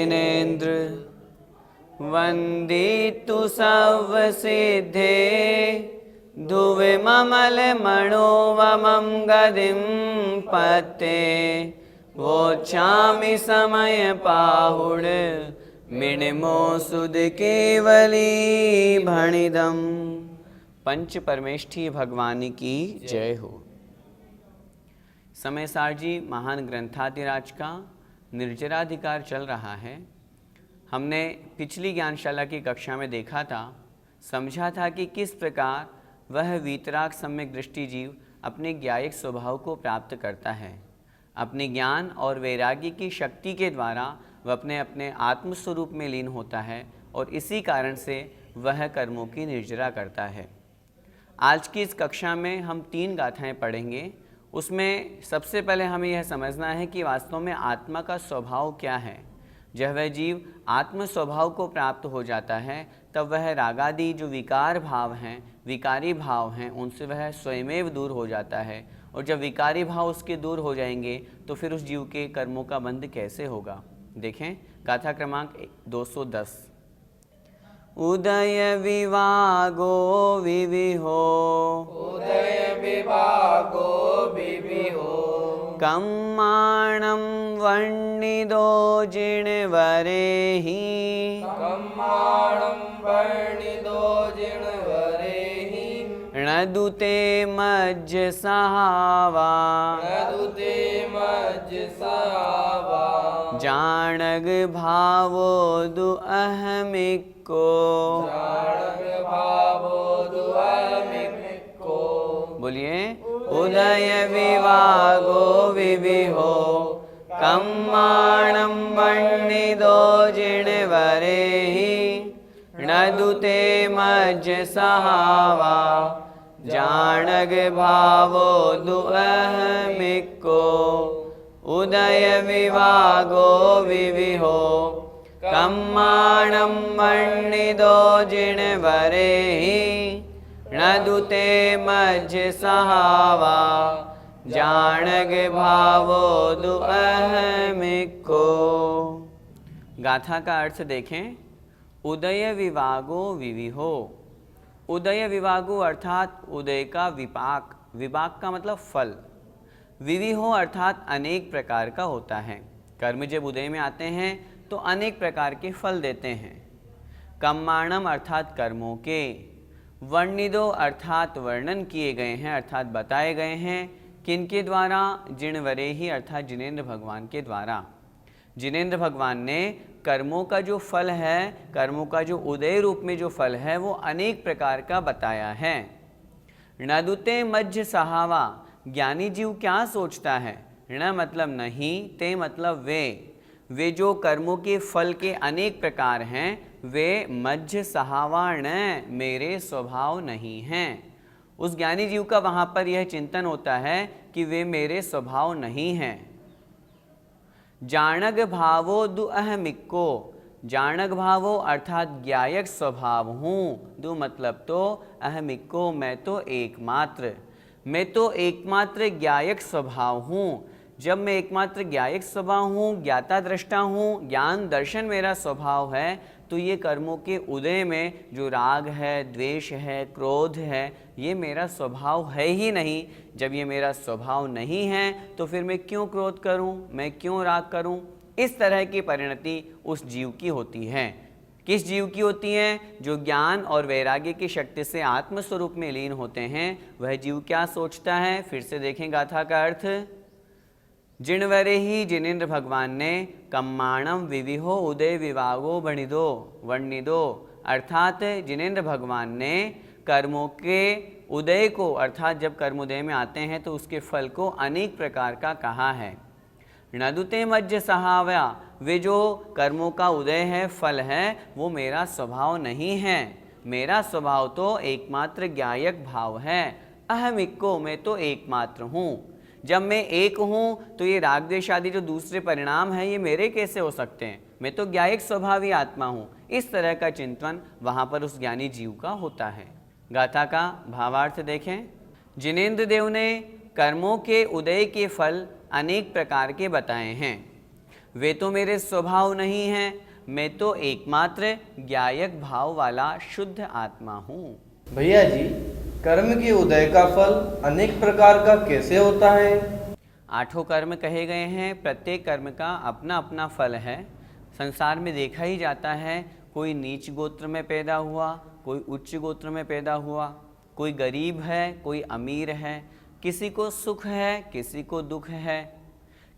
जिनेन्द्र वन्दितु सर्वसिद्धे धुवे ममलमणोवमं गदिं पत्ते वोच्छामि समय पाहुड मिणमो सुद केवली भणिदम। पंच परमेष्ठी भगवान की जय हो। समय सार जी महान ग्रंथाधिराज का निर्जराधिकार चल रहा है। हमने पिछली ज्ञानशाला की कक्षा में देखा था, समझा था कि किस प्रकार वह वीतराग सम्यक दृष्टि जीव अपने ज्ञायक स्वभाव को प्राप्त करता है। अपने ज्ञान और वैराग्य की शक्ति के द्वारा वह अपने अपने आत्मस्वरूप में लीन होता है और इसी कारण से वह कर्मों की निर्जरा करता है। आज की इस कक्षा में हम 3 गाथाएं पढ़ेंगे। उसमें सबसे पहले हमें यह समझना है कि वास्तव में आत्मा का स्वभाव क्या है। जब वह जीव आत्म स्वभाव को प्राप्त हो जाता है तब वह रागादि जो विकार भाव हैं, विकारी भाव हैं, उनसे वह स्वयमेव दूर हो जाता है। और जब विकारी भाव उसके दूर हो जाएंगे तो फिर उस जीव के कर्मों का बंध कैसे होगा। देखें गाथा क्रमांक 210। उदय विवागो विविहो, उदय विभागो विविहो, कम्माणं वर्णिदो जिणवरेहि, कम्माणं वर्णिदो जिणवरेहि, णदुते मज्ज सहावा, नदुते मज्ज सहावा, जाणग भावो दु अहमिको, जाणग भावो दुअहमिको। बोलिए उदय विवागो विविहो, कम्माणं वर्णिदो जिणवरेहि, णदुते मज्ज सहावा, जाणग भावो दुअहमिको। उदय विवागो विविहो, कम्माणं वर्णिदो जिणवरेहि, णदुते मज्ज सहावा, जाणग भावो दुअहमिको। गाथा का अर्थ देखें। उदय विवागो विविहो। उदय विवागो अर्थात उदय का विपाक, विपाक का मतलब फल। विविहो अर्थात अनेक प्रकार का होता है। कर्म जब उदय में आते हैं तो अनेक प्रकार के फल देते हैं। कम्माणम अर्थात कर्मों के, वर्णिदो अर्थात वर्णन किए गए हैं, अर्थात बताए गए हैं। किनके द्वारा? जिणवरेहि अर्थात जिनेन्द्र भगवान के द्वारा। जिनेन्द्र भगवान ने कर्मों का जो फल है, कर्मों का जो उदय रूप में जो फल है वो अनेक प्रकार का बताया है। णदुते मज्ज सहावा, ज्ञानी जीव क्या सोचता है? ण मतलब नहीं, ते मतलब वे जो कर्मों के फल के अनेक प्रकार हैं वे मज्ज सहावा ण मेरे स्वभाव नहीं हैं। उस ज्ञानी जीव का वहाँ पर यह चिंतन होता है कि वे मेरे स्वभाव नहीं हैं। जाणग भावो दु अहमिको, जाणग भावो अर्थात ज्ञायक स्वभाव हूँ। दु मतलब तो, अहमिको मैं तो एकमात्र, मैं तो एकमात्र ज्ञायक स्वभाव हूँ। जब मैं एकमात्र ज्ञायक स्वभाव हूँ, ज्ञाता दृष्टा हूँ, ज्ञान दर्शन मेरा स्वभाव है, तो ये कर्मों के उदय में जो राग है, द्वेष है, क्रोध है, ये मेरा स्वभाव है ही नहीं। जब ये मेरा स्वभाव नहीं है तो फिर मैं क्यों क्रोध करूं, मैं क्यों राग करूं? इस तरह की परिणति उस जीव की होती है। किस जीव की होती है? जो ज्ञान और वैराग्य की शक्ति से आत्मस्वरूप में लीन होते हैं। वह जीव क्या सोचता है? फिर से देखें गाथा का अर्थ। जिणवरेहि जिनेन्द्र भगवान ने कम्माणम विविहो उदय विवागो वर्णिदो अर्थात जिनेन्द्र भगवान ने कर्मों के उदय को, अर्थात जब कर्म उदय में आते हैं तो उसके फल को अनेक प्रकार का कहा है। णदुते मज्ज सहावा, वे जो कर्मों का उदय है, फल है, वो मेरा स्वभाव नहीं है। मेरा स्वभाव तो एकमात्र ज्ञायक भाव है। अहमिको, मैं तो एकमात्र हूँ। जब मैं एक हूँ तो ये राग द्वेष आदि जो दूसरे परिणाम हैं ये मेरे कैसे हो सकते हैं? मैं तो ज्ञायक स्वभावी आत्मा हूँ। इस तरह का चिंतन वहाँ पर उस ज्ञानी जीव का होता है। गाथा का भावार्थ देखें। जिनेन्द्र देव ने कर्मों के उदय के फल अनेक प्रकार के बताए हैं। वे तो मेरे स्वभाव नहीं हैं, मैं तो एकमात्र ज्ञायक भाव वाला शुद्ध आत्मा हूँ। भैया जी, कर्म के उदय का फल अनेक प्रकार का कैसे होता है? 8 कर्म कहे गए हैं, प्रत्येक कर्म का अपना अपना फल है। संसार में देखा ही जाता है, कोई नीच गोत्र में पैदा हुआ, कोई उच्च गोत्र में पैदा हुआ, कोई गरीब है, कोई अमीर है, किसी को सुख है, किसी को दुख है,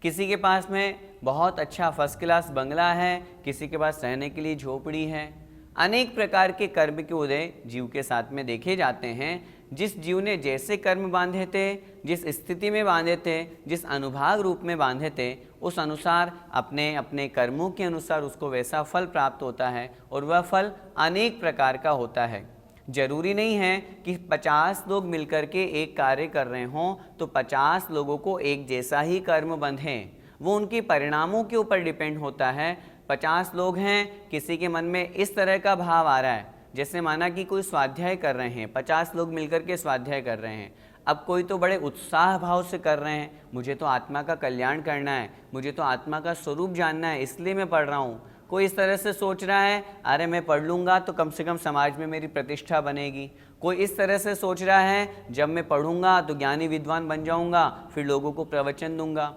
किसी के पास में बहुत अच्छा फर्स्ट क्लास बंगला है, किसी के पास रहने के लिए झोपड़ी है। अनेक प्रकार के कर्म के उदय जीव के साथ में देखे जाते हैं। जिस जीव ने जैसे कर्म बांधे थे, जिस स्थिति में बांधे थे, जिस अनुभाग रूप में बांधे थे, उस अनुसार अपने अपने कर्मों के अनुसार उसको वैसा फल प्राप्त होता है और वह फल अनेक प्रकार का होता है। जरूरी नहीं है कि 50 लोग मिलकर के एक कार्य कर रहे हों तो 50 लोगों को एक जैसा ही कर्म बंधें, वो उनके परिणामों के ऊपर डिपेंड होता है। 50 लोग हैं, किसी के मन में इस तरह का भाव आ रहा है, जैसे माना कि कोई स्वाध्याय कर रहे हैं, 50 लोग मिलकर के स्वाध्याय कर रहे हैं। अब कोई तो बड़े उत्साह भाव से कर रहे हैं, मुझे तो आत्मा का कल्याण करना है, मुझे तो आत्मा का स्वरूप जानना है, इसलिए मैं पढ़ रहा हूँ। कोई इस तरह से सोच रहा है, अरे मैं पढ़ लूँगा तो कम से कम समाज में मेरी प्रतिष्ठा बनेगी। कोई इस तरह से सोच रहा है, जब मैं पढ़ूंगा तो ज्ञानी विद्वान बन जाऊंगा, फिर लोगों को प्रवचन दूंगा।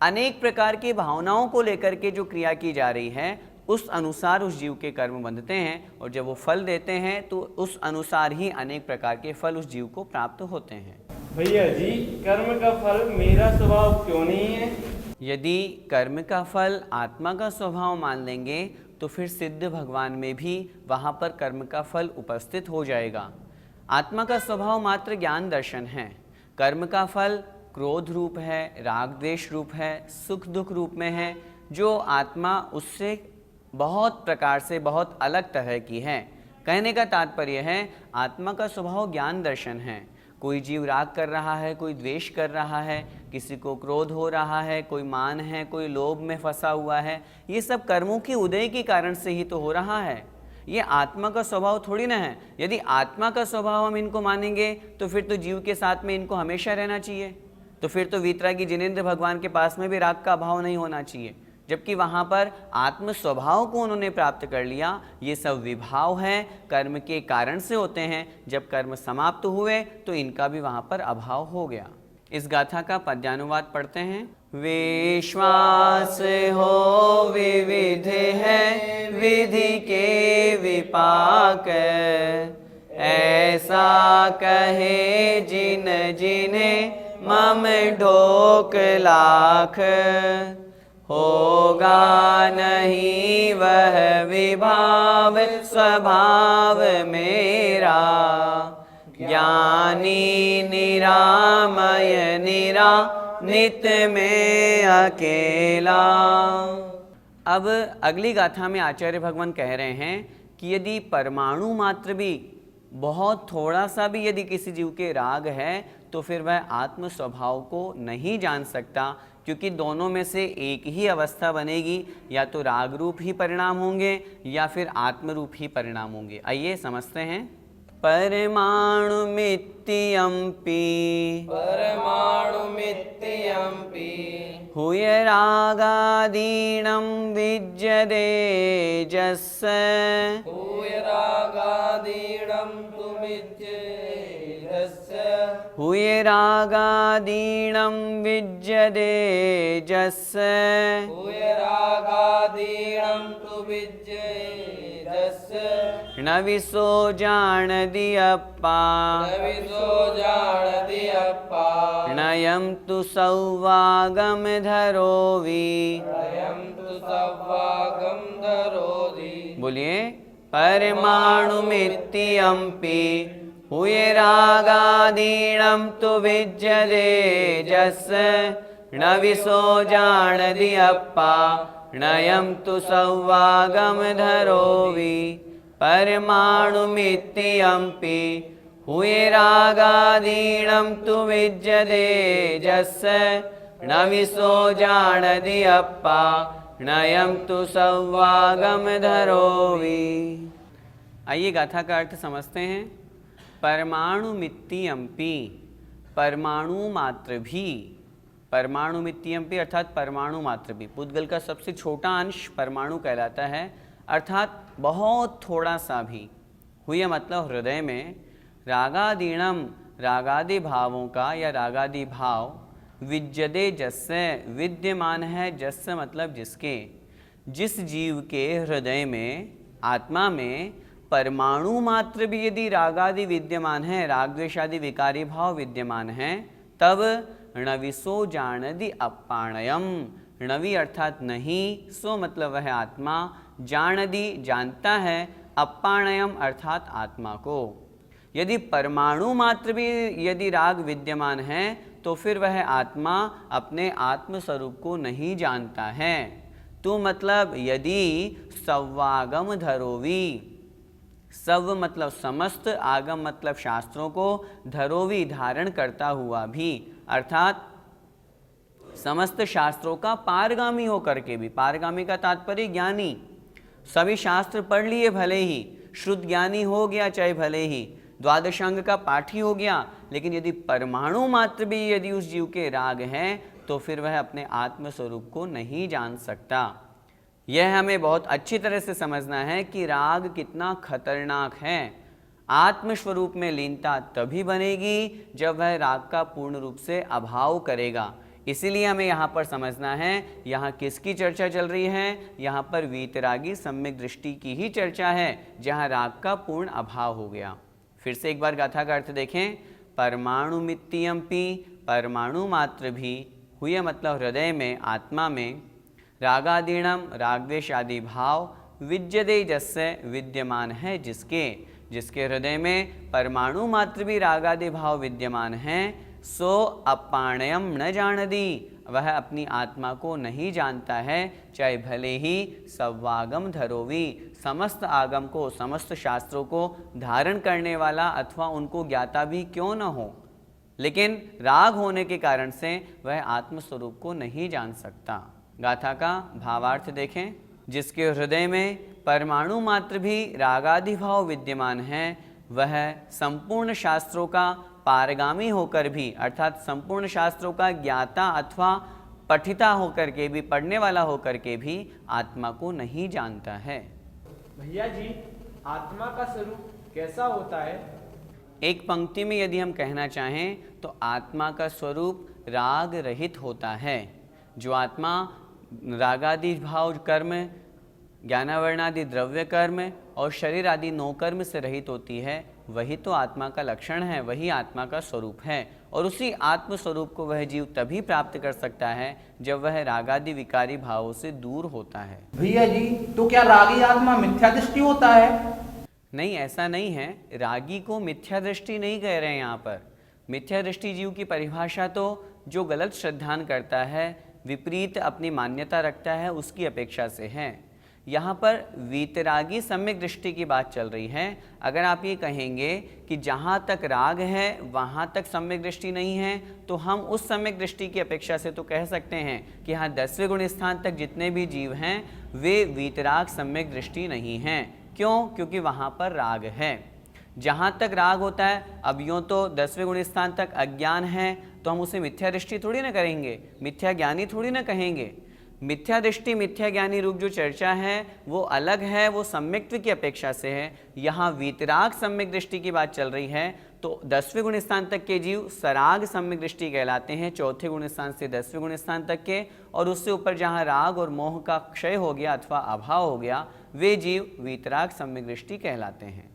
अनेक प्रकार की भावनाओं को लेकर के जो क्रिया की जा रही है, उस अनुसार उस जीव के कर्म बंधते हैं और जब वो फल देते हैं तो उस अनुसार ही अनेक प्रकार के फल उस जीव को प्राप्त होते हैं। भैया जी, कर्म का फल मेरा स्वभाव क्यों नहीं है? यदि कर्म का फल आत्मा का स्वभाव मान लेंगे तो फिर सिद्ध भगवान में भी वहाँ पर कर्म का फल उपस्थित हो जाएगा। आत्मा का स्वभाव मात्र ज्ञान दर्शन है, कर्म का फल क्रोध रूप है, राग द्वेष रूप है, सुख दुख रूप में है, जो आत्मा उससे बहुत प्रकार से बहुत अलग तरह की है। कहने का तात्पर्य है, आत्मा का स्वभाव ज्ञान दर्शन है। कोई जीव राग कर रहा है, कोई द्वेष कर रहा है, किसी को क्रोध हो रहा है, कोई मान है, कोई लोभ में फंसा हुआ है, ये सब कर्मों के उदय के कारण से ही तो हो रहा है। ये आत्मा का स्वभाव थोड़ी ना है। यदि आत्मा का स्वभाव हम इनको मानेंगे तो फिर तो जीव के साथ में इनको हमेशा रहना चाहिए, तो फिर तो वीतरागी जिनेंद्र भगवान के पास में भी राग का अभाव नहीं होना चाहिए, जबकि वहाँ पर आत्म स्वभाव को उन्होंने प्राप्त कर लिया। ये सब विभाव हैं, कर्म के कारण से होते हैं। जब कर्म समाप्त हुए तो इनका भी वहाँ पर अभाव हो गया। इस गाथा का पद्यानुवाद पढ़ते हैं। विश्वास हो विविध है विधि के विपाक, ऐसा कहे जिन जिन्हें मम ढोक लाख, होगा नहीं वह विभाव स्वभाव मेरा, ज्ञानी निरामय निरा नित में अकेला। अब अगली गाथा में आचार्य भगवान कह रहे हैं कि यदि परमाणु मात्र भी, बहुत थोड़ा सा भी यदि किसी जीव के राग है तो फिर वह आत्म स्वभाव को नहीं जान सकता, क्योंकि दोनों में से एक ही अवस्था बनेगी, या तो राग रूप ही परिणाम होंगे या फिर आत्म रूप ही परिणाम होंगे। आइए समझते हैं। परमाणु मित्यंपि, परमाणु मित्यंपि, हुय रागादीनं विज्यते जस्य, हुय रागादीनं तुमिज्येदस्य, हुय रागादीनं विज्यते जस्य, हुय रागादीनं तुमिज्येदस्य, न विसो जानदियप्पा, न विसो जानदियप्पा, नयं तु सौवागम धरोवि। अयं तु सव्वागं धरोधि। बोलिए, परमाणु मित्यंपि, हुय रागादीनं तु विज्यते जस्य, न विसो जानदियप्पा, नयं तु सौवागम धरोवि। परमाणु मित्यंपि, हुय रागादीनं तु विज्यते जस्य, न विसो जानदियप्पा, नयं तु सौवागम धरोवि। आइए गाथा का अर्थ समझते हैं। परमाणु मित्यंपि, परमाणु मात्र भी, परमाणु मित्यंपि अर्थात परमाणु मात्र भी। पुद्गल का सबसे छोटा अंश परमाणु कहलाता है, अर्थात बहुत थोड़ा सा भी। हुए मतलब हृदय में रागादीणम रागादि भावों का या रागादि भाव विद्यते जस्य विद्यमान है, जस्य मतलब जिसके, जिस जीव के हृदय में आत्मा में परमाणु मात्र भी यदि रागादि विद्यमान है, राग द्वेष आदि विकारी भाव विद्यमान है, तब णविसो जानदि अपाणयम। णवि अर्थात नहीं, सो मतलब वह आत्मा, जानदि जानता है, अपाणयम अर्थात आत्मा को। यदि परमाणु मात्र भी यदि राग विद्यमान है तो फिर वह आत्मा अपने आत्म स्वरूप को नहीं जानता है। तो मतलब यदि सव्वागम धरोवी, सव मतलब समस्त, आगम मतलब शास्त्रों को, धरोवी धारण करता हुआ भी, अर्थात समस्त शास्त्रों का पारगामी होकर के भी, पारगामी का तात्पर्य ज्ञानी, सभी शास्त्र पढ़ लिए भले ही, शुद्ध ज्ञानी हो गया चाहे भले ही, द्वादशांग का पाठी हो गया, लेकिन यदि परमाणु मात्र भी यदि उस जीव के राग हैं तो फिर वह अपने आत्म स्वरूप को नहीं जान सकता। यह हमें बहुत अच्छी तरह से समझना है कि राग कितना खतरनाक है। आत्मस्वरूप में लीनता तभी बनेगी जब वह राग का पूर्ण रूप से अभाव करेगा। इसीलिए हमें यहाँ पर समझना है, यहाँ किसकी चर्चा चल रही है, यहाँ पर वीतरागी सम्यक दृष्टि की ही चर्चा है, जहाँ राग का पूर्ण अभाव हो गया। फिर से एक बार गाथा का अर्थ देखें। परमाणु मित्यंपि परमाणु मात्र भी, हुए मतलब हृदय में आत्मा में, रागादीणम रागद्वेष आदि भाव विद्यते जस्य विद्यमान है जिसके, जिसके हृदय में परमाणु मात्र भी रागादि भाव विद्यमान हैं, सो अपाणयम न जानदी, वह अपनी आत्मा को नहीं जानता है, चाहे भले ही सव्वागम धरोवी, समस्त आगम को, समस्त शास्त्रों को धारण करने वाला अथवा उनको ज्ञाता भी क्यों न हो, लेकिन राग होने के कारण से वह आत्मस्वरूप को नहीं जान सकता। गाथा का भावार्थ देखें। जिसके हृदय में परमाणु मात्र भी रागादि भाव विद्यमान है, वह संपूर्ण शास्त्रों का पारगामी होकर भी, अर्थात संपूर्ण शास्त्रों का ज्ञाता अथवा पठिता होकर के भी, पढ़ने वाला होकर के भी आत्मा को नहीं जानता है। भैया जी, आत्मा का स्वरूप कैसा होता है? एक पंक्ति में यदि हम कहना चाहें तो आत्मा का स्वरूप राग रहित होता है। जो आत्मा रागादि भाव कर्म, ज्ञानावर्णादि द्रव्य कर्म और शरीर आदि 9 कर्म से रहित होती है, वही तो आत्मा का लक्षण है, वही आत्मा का स्वरूप है। और उसी आत्म स्वरूप को वह जीव तभी प्राप्त कर सकता है जब वह रागादि विकारी भावों से दूर होता है। भैया जी, तो क्या रागी आत्मा मिथ्या दृष्टि होता है? नहीं, ऐसा नहीं है। रागी को मिथ्या दृष्टि नहीं कह रहे हैं यहाँ पर। मिथ्या दृष्टि जीव की परिभाषा तो जो गलत श्रद्धान करता है, विपरीत अपनी मान्यता रखता है, उसकी अपेक्षा से है। यहाँ पर वीतरागी सम्यक दृष्टि की बात चल रही है। अगर आप ये कहेंगे कि जहाँ तक राग है वहाँ तक सम्यक दृष्टि नहीं है, तो हम उस सम्यक दृष्टि की अपेक्षा से तो कह सकते हैं कि हाँ, 10वें गुण स्थान तक जितने भी जीव हैं वे वीतराग सम्यक दृष्टि नहीं हैं। क्यों? क्योंकि वहाँ पर राग है। जहाँ तक राग होता है, अब यूँ तो 10वें गुण स्थान तक अज्ञान है तो हम उसे मिथ्या दृष्टि थोड़ी ना करेंगे, मिथ्या ज्ञानी थोड़ी ना कहेंगे। मिथ्या दृष्टि मिथ्या ज्ञानी रूप जो चर्चा है वो अलग है, वो सम्यक्त्व की अपेक्षा से है। यहाँ वीतराग सम्यक दृष्टि की बात चल रही है, तो 10वें गुण स्थान तक के जीव सराग सम्यक दृष्टि कहलाते हैं, 4थे गुण स्थान से 10वें गुण स्थान तक के, और उससे ऊपर जहाँ राग और मोह का क्षय हो गया अथवा अभाव हो गया, वे जीव वीतराग सम्यक दृष्टि कहलाते हैं।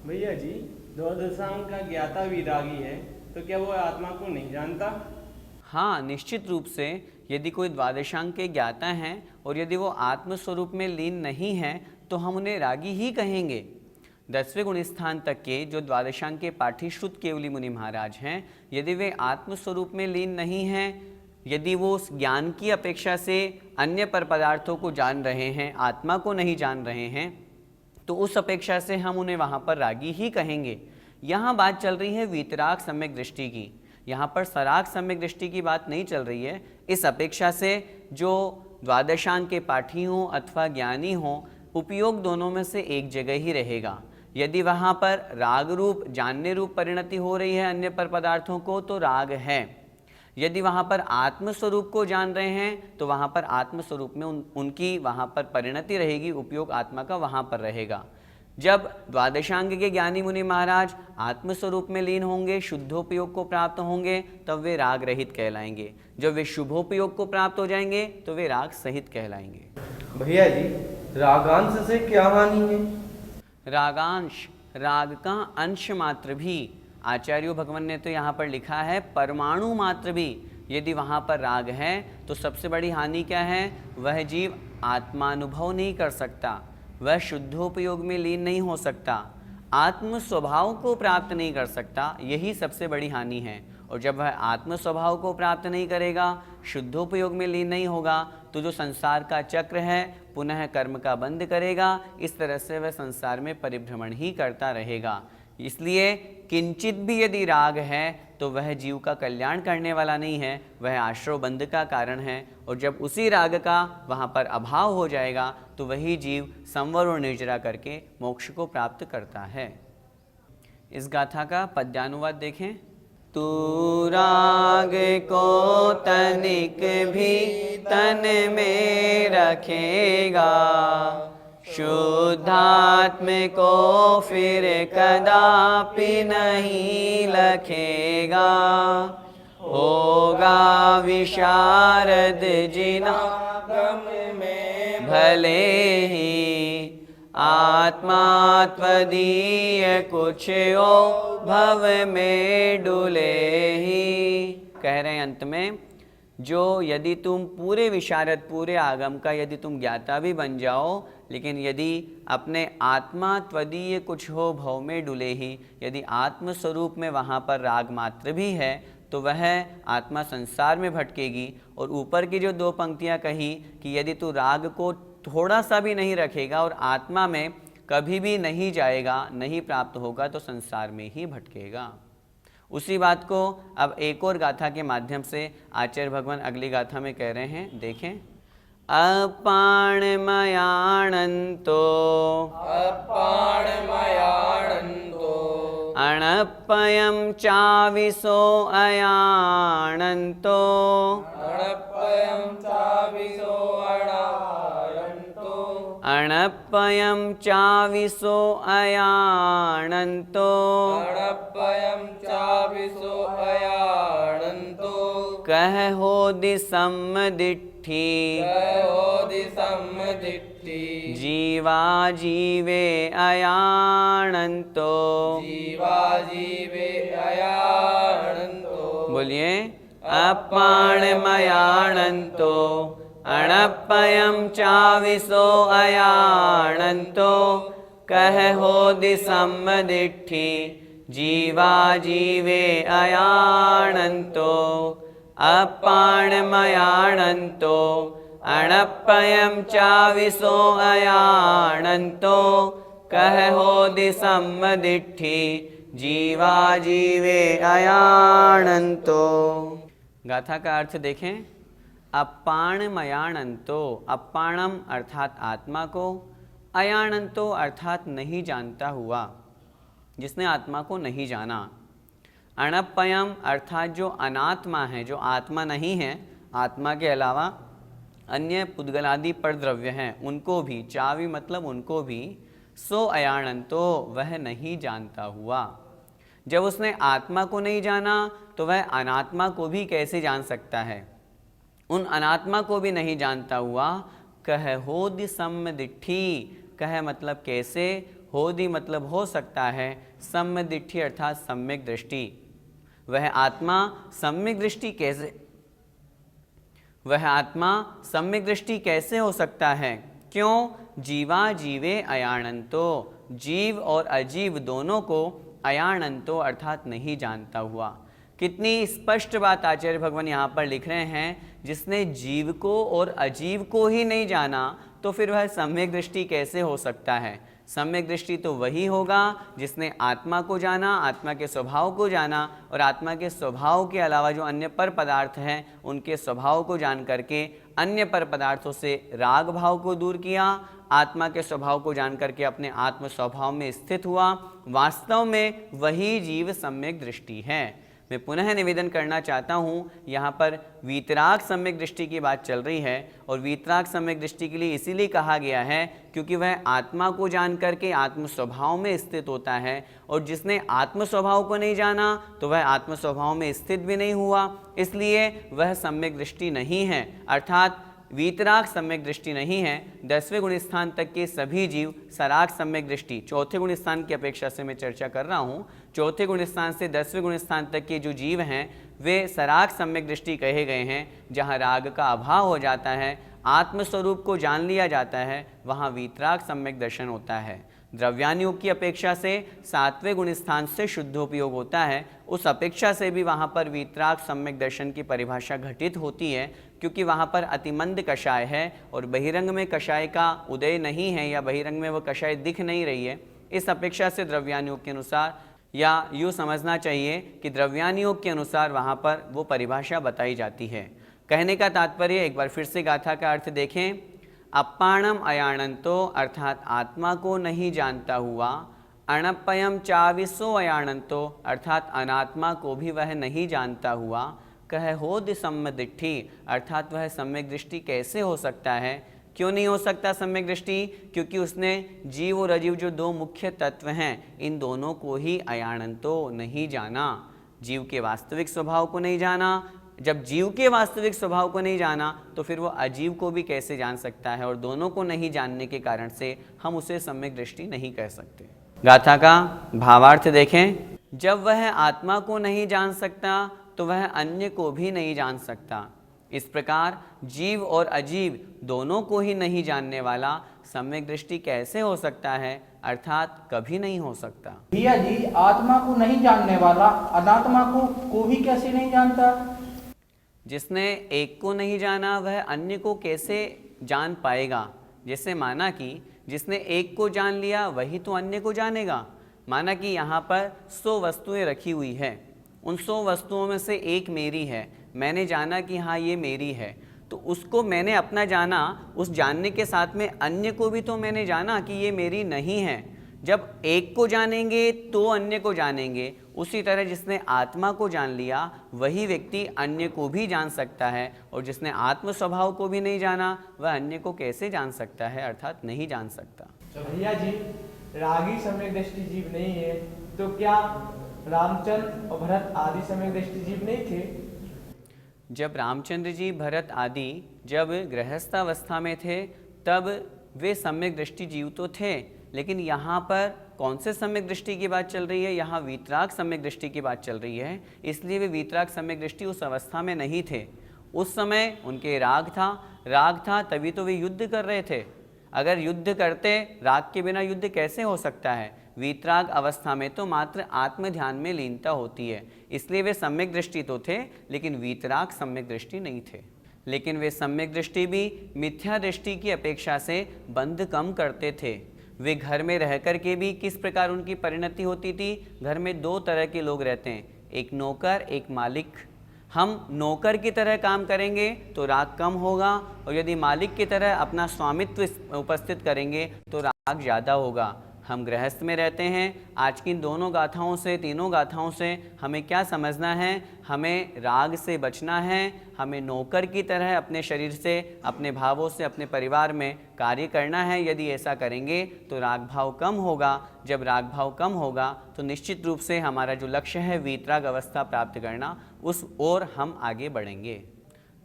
भैया जी, द्वादशांग का ज्ञाता विरागी है, तो क्या वो आत्मा को नहीं जानता? हाँ, निश्चित रूप से यदि कोई द्वादशांग के ज्ञाता हैं और यदि वो आत्मस्वरूप में लीन नहीं हैं तो हम उन्हें रागी ही कहेंगे। 10वें गुण स्थान तक के जो द्वादशांग के पाठी श्रुत केवली मुनि महाराज हैं, यदि वे आत्मस्वरूप में लीन नहीं हैं, यदि वो उस ज्ञान की अपेक्षा से अन्य पर पदार्थों को जान रहे हैं, आत्मा को नहीं जान रहे हैं, तो उस अपेक्षा से हम उन्हें वहाँ पर रागी ही कहेंगे। यहाँ बात चल रही है वीतराग सम्यक दृष्टि की, यहाँ पर सराग सम्यक दृष्टि की बात नहीं चल रही है। इस अपेक्षा से जो द्वादशांग के पाठी हों अथवा ज्ञानी हों, उपयोग दोनों में से एक जगह ही रहेगा। यदि वहाँ पर राग रूप जानने रूप परिणति हो रही है अन्य पर पदार्थों को, तो राग है। यदि वहाँ पर आत्मस्वरूप को जान रहे हैं तो वहाँ पर आत्मस्वरूप में उनकी वहाँ पर परिणति रहेगी, उपयोग आत्मा का वहाँ पर रहेगा। जब द्वादशांग के ज्ञानी मुनि महाराज आत्मस्वरूप में लीन होंगे, शुद्धोपयोग को प्राप्त होंगे, तब वे राग रहित कहलाएंगे। जब वे शुभोपयोग को प्राप्त हो जाएंगे तो वे राग सहित कहलाएंगे। भैया जी, रागांश से क्या हानि है? रागांश, राग का अंश मात्र भी, आचार्य भगवान ने तो यहाँ पर लिखा है परमाणु मात्र भी यदि वहाँ पर राग है तो सबसे बड़ी हानि क्या है? वह जीव आत्मानुभव नहीं कर सकता, वह शुद्धोपयोग में लीन नहीं हो सकता, आत्म स्वभाव को प्राप्त नहीं कर सकता, यही सबसे बड़ी हानि है। और जब वह आत्म स्वभाव को प्राप्त नहीं करेगा, शुद्धोपयोग में लीन नहीं होगा, तो जो संसार का चक्र है पुनः कर्म का बंध करेगा। इस तरह से वह संसार में परिभ्रमण ही करता रहेगा। इसलिए किंचित भी यदि राग है तो वह जीव का कल्याण करने वाला नहीं है, वह आश्रव बंध का कारण है। और जब उसी राग का वहाँ पर अभाव हो जाएगा तो वही जीव संवर और निर्जरा करके मोक्ष को प्राप्त करता है। इस गाथा का पद्यानुवाद देखें। तू राग को तनिक भी तन में रखेगा, शुद्धात्म को फिर कदापि नहीं लखेगा। होगा विशारद जिना गम में भले ही, आत्मा त्वदीय कुछ ओ भव में डुले ही। कह रहे हैं अंत में, जो यदि तुम पूरे विशारद, पूरे आगम का यदि तुम ज्ञाता भी बन जाओ, लेकिन यदि अपने आत्मा त्वदीय कुछ हो भव में डुले ही, यदि आत्म स्वरूप में वहाँ पर राग मात्र भी है तो वह आत्मा संसार में भटकेगी। और ऊपर की जो दो पंक्तियाँ कही कि यदि तू राग को थोड़ा सा भी नहीं रखेगा और आत्मा में कभी भी नहीं जाएगा, नहीं प्राप्त होगा, तो संसार में ही भटकेगा। उसी बात को अब एक और गाथा के माध्यम से आचार्य भगवान अगली गाथा में कह रहे हैं, देखें। अपाणमयाणन्तो अणप्पयं चाविसो अयाणन्तो अणप्पयं चाविसो अयाणन्तो कह होदि सम्मदिट्ठी जीवा जीवे अयाणन्तो। बोलिए। अपाणमयाणन्तो अणप्पयं चाविसो अयाणन्तो कह होदि सम्मदिट्ठी जीवा जीवे अयाणन्तो। अपाणमयाणन्तो अणप्पयं चाविसो अयाणन्तो कह होदि सम्मदिट्ठी जीवा जीवे अयाणन्तो। गाथा का अर्थ देखें। अपाणमयाणन्तो, अपाणम अर्थात आत्मा को, अयाणन्तो अर्थात नहीं जानता हुआ, जिसने आत्मा को नहीं जाना। अणप्पयम अर्थात जो अनात्मा है, जो आत्मा नहीं है, आत्मा के अलावा अन्य पुद्गलादि पर द्रव्य हैं, उनको भी, चावी मतलब उनको भी, सो अयाणन्तो वह नहीं जानता हुआ। जब उसने आत्मा को नहीं जाना तो वह अनात्मा को भी कैसे जान सकता है? उन अनात्मा को भी नहीं जानता हुआ। कह होदि सम्मदिट्ठी, कह मतलब कैसे, होदि मतलब हो सकता है, सम्मदिट्ठी अर्थात सम्यक दृष्टि। वह आत्मा सम्यक दृष्टि कैसे, वह आत्मा सम्यक दृष्टि कैसे हो सकता है? क्यों? जीवा जीवे अयाणन्तो, जीव और अजीव दोनों को अयाणन्तो अर्थात नहीं जानता हुआ। कितनी स्पष्ट बात आचार्य भगवान यहाँ पर लिख रहे हैं। जिसने जीव को और अजीव को ही नहीं जाना तो फिर वह सम्यक दृष्टि कैसे हो सकता है? सम्यक दृष्टि तो वही होगा जिसने आत्मा को जाना, आत्मा के स्वभाव को जाना, और आत्मा के स्वभाव के अलावा जो अन्य पर पदार्थ हैं उनके स्वभाव को जान करके अन्य पर पदार्थों से राग भाव को दूर किया, आत्मा के स्वभाव को जान करके अपने आत्म स्वभाव में स्थित हुआ। वास्तव में वही जीव सम्यक दृष्टि है। मैं पुनः निवेदन करना चाहता हूँ, यहाँ पर वीतराग सम्यक दृष्टि की बात चल रही है और वीतराग सम्यक दृष्टि के लिए इसीलिए कहा गया है क्योंकि वह आत्मा को जान करके आत्म स्वभाव में स्थित होता है, और जिसने आत्म स्वभाव को नहीं जाना तो वह आत्म स्वभाव में स्थित भी नहीं हुआ, इसलिए वह सम्यक दृष्टि नहीं है, अर्थात वीतराग सम्यक दृष्टि नहीं है। 10वें गुण स्थान तक के सभी जीव सराग सम्यक दृष्टि, चौथे गुण स्थान की अपेक्षा से मैं चर्चा कर रहा हूँ, चौथे गुण स्थान से 10वें गुण स्थान तक के जो जीव हैं वे सराग सम्यक दृष्टि कहे गए हैं। जहाँ राग का अभाव हो जाता है, आत्मस्वरूप को जान लिया जाता है, वहाँ वीतराग सम्यक दर्शन होता है। द्रव्यानुयोग की अपेक्षा से 7वें गुण स्थान से शुद्धोपयोग होता है, उस अपेक्षा से भी वहाँ पर वीतराग सम्यक दर्शन की परिभाषा घटित होती है, क्योंकि वहाँ पर अतिमंद कषाय है और बहिरंग में कषाय का उदय नहीं है या बहिरंग में वह कषाय दिख नहीं रही है। इस अपेक्षा से द्रव्यानुयोग के अनुसार, या यूँ समझना चाहिए कि द्रव्यानुयोग के अनुसार वहाँ पर वो परिभाषा बताई जाती है। कहने का तात्पर्य एक बार फिर से गाथा का अर्थ देखें। अपाणम अयाणंतो अर्थात आत्मा को नहीं जानता हुआ, अणपयम चाविसो अयाणंतो अर्थात अनात्मा को भी वह नहीं जानता हुआ, कह हो सम्यक दृष्टि अर्थात वह सम्यक दृष्टि कैसे हो सकता है। क्यों नहीं हो सकता सम्यक दृष्टि? क्योंकि उसने जीव और अजीव जो दो मुख्य तत्व हैं, इन दोनों को ही अयाणंतो नहीं जाना, जीव के वास्तविक स्वभाव को नहीं जाना। जब जीव के वास्तविक स्वभाव को नहीं जाना तो फिर वो अजीव को भी कैसे जान सकता है, और दोनों को नहीं जानने के कारण से हम उसे सम्यक दृष्टि नहीं कह सकते। गाथा का भावार्थ देखें। जब वह आत्मा को नहीं जान सकता तो वह अन्य को भी नहीं जान सकता। इस प्रकार जीव और अजीव दोनों को ही नहीं जानने वाला सम्यक दृष्टि कैसे हो सकता है, अर्थात कभी नहीं हो सकता। भैया जी, आत्मा को नहीं जानने वाला अनात्मा को भी कैसे नहीं जानता? जिसने एक को नहीं जाना वह अन्य को कैसे जान पाएगा। जैसे माना कि जिसने एक को जान लिया वही तो अन्य को जानेगा। माना कि यहाँ पर 100 वस्तुएं रखी हुई है, उन 100 वस्तुओं में से एक मेरी है, मैंने जाना कि हाँ ये मेरी है, तो उसको मैंने अपना जाना, उस जानने के साथ में अन्य को भी तो मैंने जाना कि ये मेरी नहीं है। जब एक को जानेंगे तो अन्य को जानेंगे, उसी तरह जिसने आत्मा को जान लिया वही व्यक्ति अन्य को भी जान सकता है, और जिसने आत्म स्वभाव को भी नहीं जाना वह अन्य को कैसे जान सकता है, अर्थात नहीं जान सकता। तो भैया जी, रागी सम्यक दृष्टि जीव नहीं है तो क्या रामचंद्र और भरत आदि सम्यक दृष्टि जीव नहीं थे? जब रामचंद्र जी, भरत आदि जब गृहस्थावस्था में थे तब वे सम्यक दृष्टि जीव तो थे, लेकिन यहाँ पर कौन से सम्यक दृष्टि की बात चल रही है? यहाँ वीतराग सम्यक दृष्टि की बात चल रही है, इसलिए वे वीतराग सम्यक दृष्टि उस अवस्था में नहीं थे। उस समय उनके राग था तभी तो वे युद्ध कर रहे थे। अगर युद्ध करते, राग के बिना युद्ध कैसे हो सकता है? वीतराग अवस्था में तो मात्र आत्म ध्यान में लीनता होती है, इसलिए वे सम्यक दृष्टि तो थे लेकिन वीतराग सम्यक दृष्टि नहीं थे। लेकिन वे सम्यक दृष्टि भी मिथ्या दृष्टि की अपेक्षा से बंध कम करते थे। वे घर में रह कर के भी किस प्रकार उनकी परिणति होती थी? घर में 2 तरह के लोग रहते हैं, एक नौकर, एक मालिक। हम नौकर की तरह काम करेंगे तो राग कम होगा, और यदि मालिक की तरह अपना स्वामित्व उपस्थित करेंगे तो राग ज़्यादा होगा। हम गृहस्थ में रहते हैं। आज की इन दोनों गाथाओं से, तीनों गाथाओं से हमें क्या समझना है? हमें राग से बचना है, हमें नौकर की तरह अपने शरीर से, अपने भावों से, अपने परिवार में कार्य करना है। यदि ऐसा करेंगे तो राग भाव कम होगा। जब राग भाव कम होगा तो निश्चित रूप से हमारा जो लक्ष्य है वीतराग अवस्था प्राप्त करना, उस ओर हम आगे बढ़ेंगे।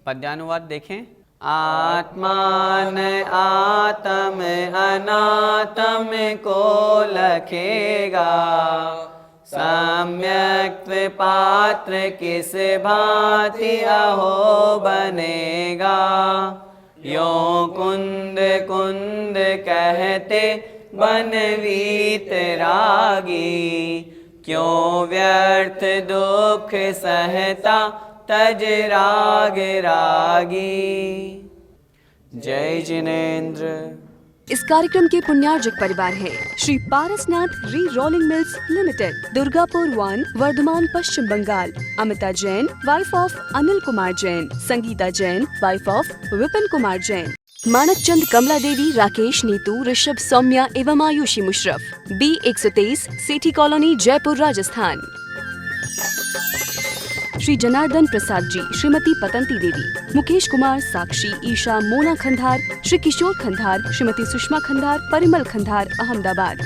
पद्यानुवाद देखें। आत्मान आत्म अनात्म को लखेगा, सम्यक्त्व पात्र किस भांति अहो बनेगा। यों कुंद कुंद कहते बन वीतरागी, क्यों व्यर्थ दुख सहता तज राग रागी। जय जिनेन्द्र। इस कार्यक्रम के पुण्यार्जक परिवार है Shri Parasnath re rolling mills limited, Durgapur 1, Vardhaman, Paschim Bangal. Amita Jain, wife of Anil Kumar Jain. Sangeeta Jain, wife of Vipin Kumar Jain. Manak Chand, Kamla Devi, Rakesh, Neetu, Rishabh, Saumya एवं आयुषी मुशरफ। B123, Sethi colony, Jaipur, Rajasthan. श्री जनार्दन प्रसाद जी, श्रीमती पतंती देवी, मुकेश कुमार, साक्षी, ईशा, मोना खंधार, श्री किशोर खंधार, श्रीमती सुषमा खंधार, परिमल खंधार, अहमदाबाद।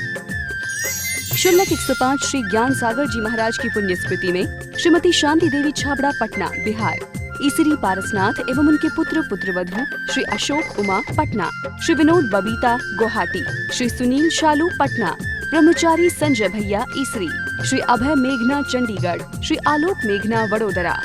शुल्लक 105 श्री ज्ञान सागर जी महाराज की पुण्य स्मृति में श्रीमती शांति देवी छाबड़ा, पटना, बिहार। ईसरी पारसनाथ एवं उनके पुत्र पुत्रवधू श्री अशोक उमा, पटना। श्री विनोद बबीता, गुवाहाटी। श्री सुनील शालू, पटना। ब्रह्मचारी संजय भैया, ईसरी। श्री अभय मेघना, चंडीगढ़। श्री आलोक मेघना, वडोदरा।